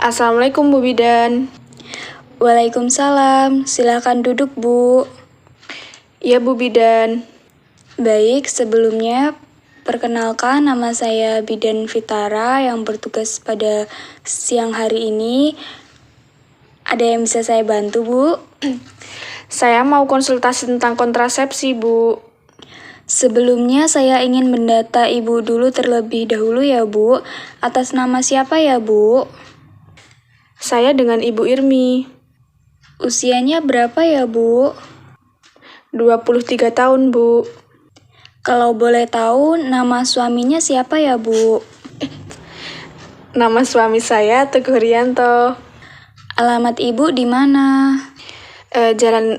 Assalamualaikum Bu Bidan. Waalaikumsalam, silakan duduk Bu. Ya Bu Bidan. Baik, sebelumnya perkenalkan nama saya Bidan Fitara yang bertugas pada siang hari ini. Ada yang bisa saya bantu Bu? Saya mau konsultasi tentang kontrasepsi Bu. Sebelumnya saya ingin mendata Ibu dulu terlebih dahulu ya Bu. Atas nama siapa ya Bu? Saya dengan Ibu Irmi. Usianya berapa ya Bu? 23 tahun Bu. Kalau boleh tahu nama suaminya siapa ya Bu? Nama suami saya Teguh Rianto. Alamat Ibu di mana? Jalan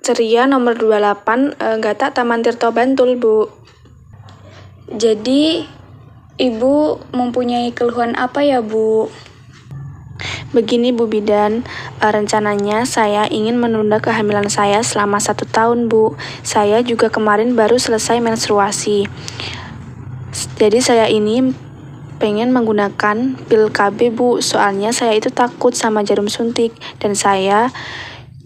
Ceria nomor 28, Gatak Taman Tirto Bantul Bu. Jadi Ibu mempunyai keluhan apa ya Bu? Begini Bu Bidan, rencananya saya ingin menunda kehamilan saya selama 1 tahun Bu. Saya juga kemarin baru selesai menstruasi. Jadi saya ini pengen menggunakan pil KB Bu, soalnya saya itu takut sama jarum suntik dan saya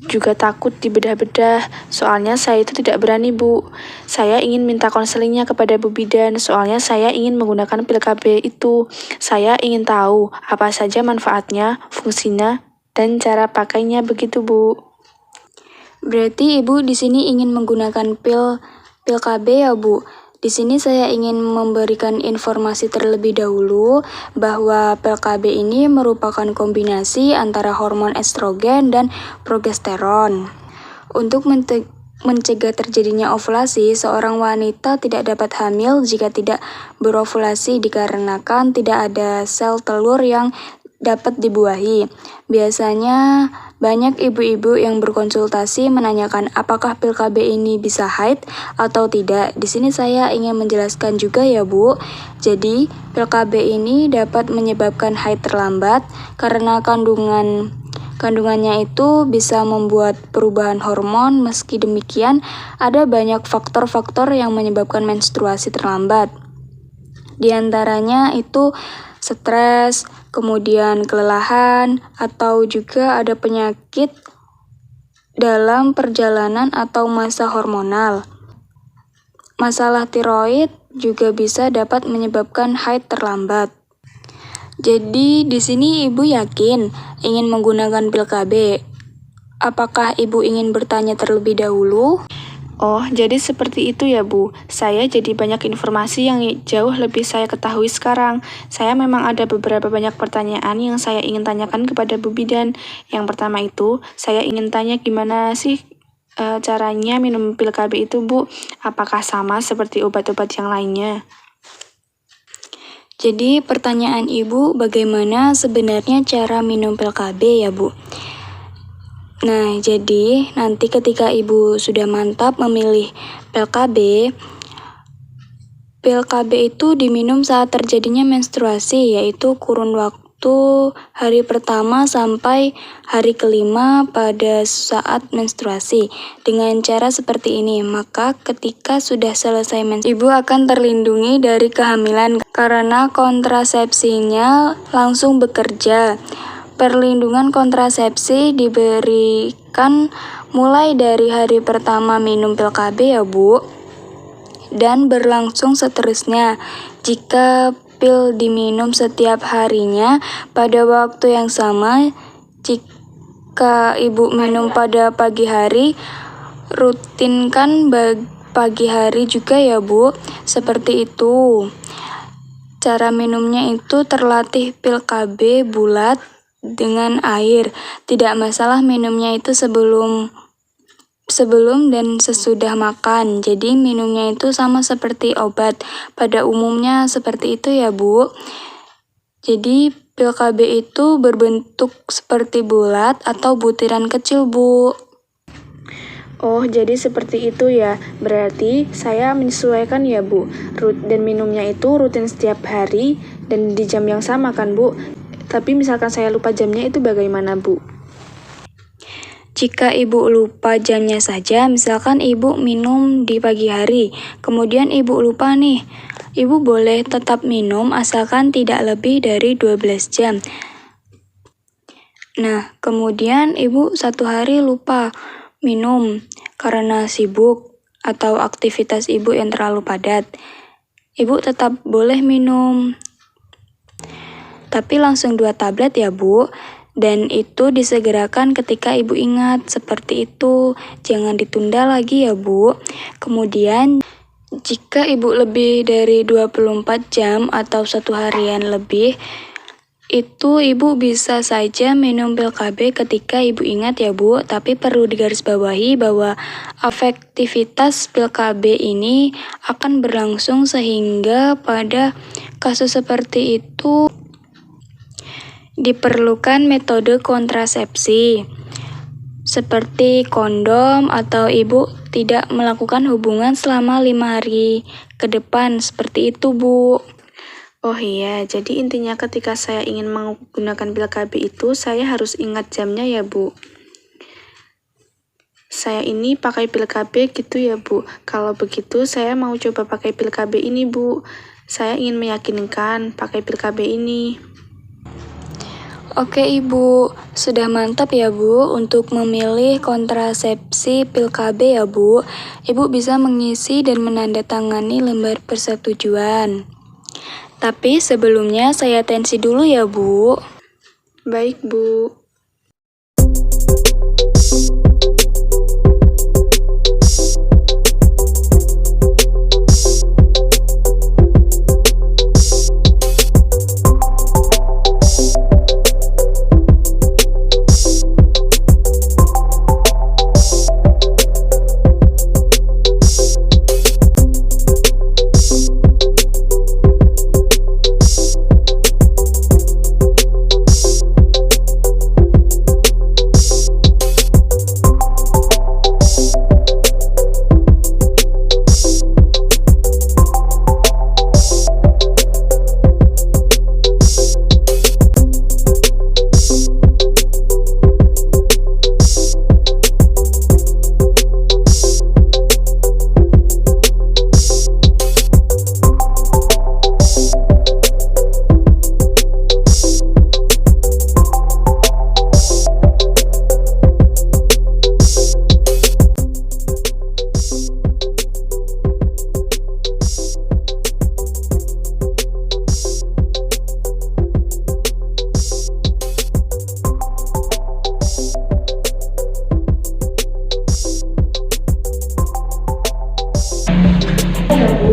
juga takut dibedah-bedah, soalnya saya itu tidak berani Bu. Saya ingin minta konselingnya kepada Bu Bidan, soalnya saya ingin menggunakan pil KB itu. Saya ingin tahu apa saja manfaatnya, fungsinya, dan cara pakainya begitu Bu. Berarti Ibu di sini ingin menggunakan pil KB ya Bu? Di sini saya ingin memberikan informasi terlebih dahulu bahwa pil KB ini merupakan kombinasi antara hormon estrogen dan progesteron. Untuk mencegah terjadinya ovulasi, seorang wanita tidak dapat hamil jika tidak berovulasi dikarenakan tidak ada sel telur yang dapat dibuahi. Biasanya banyak ibu-ibu yang berkonsultasi menanyakan apakah pil KB ini bisa haid atau tidak. Di sini saya ingin menjelaskan juga ya Bu. Jadi, pil KB ini dapat menyebabkan haid terlambat karena kandungannya itu bisa membuat perubahan hormon. Meski demikian, ada banyak faktor-faktor yang menyebabkan menstruasi terlambat. Di antaranya itu stres, kemudian kelelahan, atau juga ada penyakit dalam perjalanan atau masa hormonal. Masalah tiroid juga bisa dapat menyebabkan haid terlambat. Jadi di sini Ibu yakin ingin menggunakan pil KB. Apakah Ibu ingin bertanya terlebih dahulu? Oh, jadi seperti itu ya Bu. Saya jadi banyak informasi yang jauh lebih saya ketahui sekarang. Saya memang ada beberapa banyak pertanyaan yang saya ingin tanyakan kepada Bu Bidan. Yang pertama itu, saya ingin tanya gimana sih caranya minum pil KB itu Bu? Apakah sama seperti obat-obat yang lainnya? Jadi pertanyaan Ibu bagaimana sebenarnya cara minum pil KB ya Bu? Nah, jadi nanti ketika Ibu sudah mantap memilih pil KB itu diminum saat terjadinya menstruasi, yaitu kurun waktu hari pertama sampai hari kelima pada saat menstruasi. Dengan cara seperti ini, maka ketika sudah selesai menstruasi, Ibu akan terlindungi dari kehamilan karena kontrasepsinya langsung bekerja. Perlindungan kontrasepsi diberikan mulai dari hari pertama minum pil KB ya Bu, dan berlangsung seterusnya. Jika pil diminum setiap harinya pada waktu yang sama, jika Ibu minum pada pagi hari, rutinkan pagi hari juga ya Bu, seperti itu. Cara minumnya itu terlatih pil KB bulat dengan air. Tidak masalah minumnya itu sebelum dan sesudah makan. Jadi minumnya itu sama seperti obat. Pada umumnya seperti itu ya Bu. Jadi pil KB itu berbentuk seperti bulat atau butiran kecil Bu. Oh, jadi seperti itu ya. Berarti saya menyesuaikan ya Bu. Dan minumnya itu rutin setiap hari dan di jam yang sama kan Bu? Tapi misalkan saya lupa jamnya itu bagaimana Bu? Jika Ibu lupa jamnya saja, misalkan Ibu minum di pagi hari, kemudian Ibu lupa nih, Ibu boleh tetap minum asalkan tidak lebih dari 12 jam. Nah, kemudian ibu satu hari lupa minum karena sibuk atau aktivitas ibu yang terlalu padat. Ibu tetap boleh minum, tapi langsung 2 tablet ya Bu. Dan itu disegerakan ketika ibu ingat, seperti itu. Jangan ditunda lagi ya Bu. Kemudian jika ibu lebih dari 24 jam atau 1 harian lebih, itu ibu bisa saja minum pil KB ketika ibu ingat ya Bu, tapi perlu digarisbawahi bahwa efektivitas pil KB ini akan berlangsung sehingga pada kasus seperti itu diperlukan metode kontrasepsi seperti kondom atau ibu tidak melakukan hubungan selama 5 hari ke depan, seperti itu Bu. Oh iya, jadi intinya ketika saya ingin menggunakan pil KB itu, saya harus ingat jamnya ya, Bu. Saya ini pakai pil KB gitu ya, Bu. Kalau begitu, saya mau coba pakai pil KB ini, Bu. Saya ingin meyakinkan pakai pil KB ini. Oke Ibu, sudah mantap ya Bu untuk memilih kontrasepsi pil KB ya Bu. Ibu bisa mengisi dan menandatangani lembar persetujuan. Tapi sebelumnya saya tensi dulu ya Bu. Baik, Bu.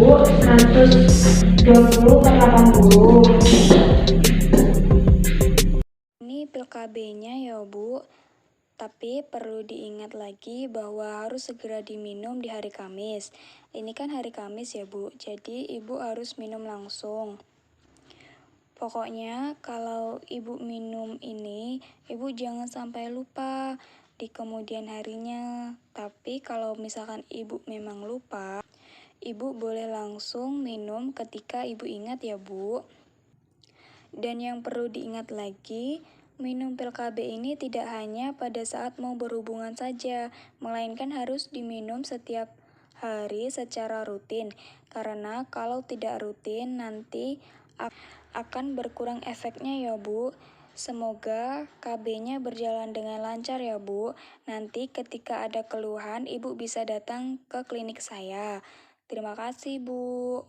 Bu, 120 per 80. Ini pil KB-nya ya Bu. Tapi perlu diingat lagi bahwa harus segera diminum di hari Kamis. Ini kan hari Kamis ya Bu, jadi Ibu harus minum langsung. Pokoknya kalau Ibu minum ini, Ibu jangan sampai lupa di kemudian harinya. Tapi kalau misalkan Ibu memang lupa, Ibu boleh langsung minum ketika Ibu ingat ya Bu. Dan yang perlu diingat lagi, minum pil KB ini tidak hanya pada saat mau berhubungan saja, melainkan harus diminum setiap hari secara rutin. Karena kalau tidak rutin nanti akan berkurang efeknya ya Bu. Semoga KB-nya berjalan dengan lancar ya Bu. Nanti ketika ada keluhan, Ibu bisa datang ke klinik saya. Terima kasih Bu.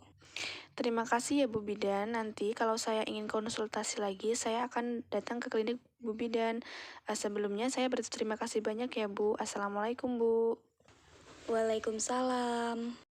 Terima kasih ya Bu Bidan. Nanti kalau saya ingin konsultasi lagi, saya akan datang ke klinik Bu Bidan. Sebelumnya saya berterima kasih banyak ya Bu. Assalamualaikum Bu. Waalaikumsalam.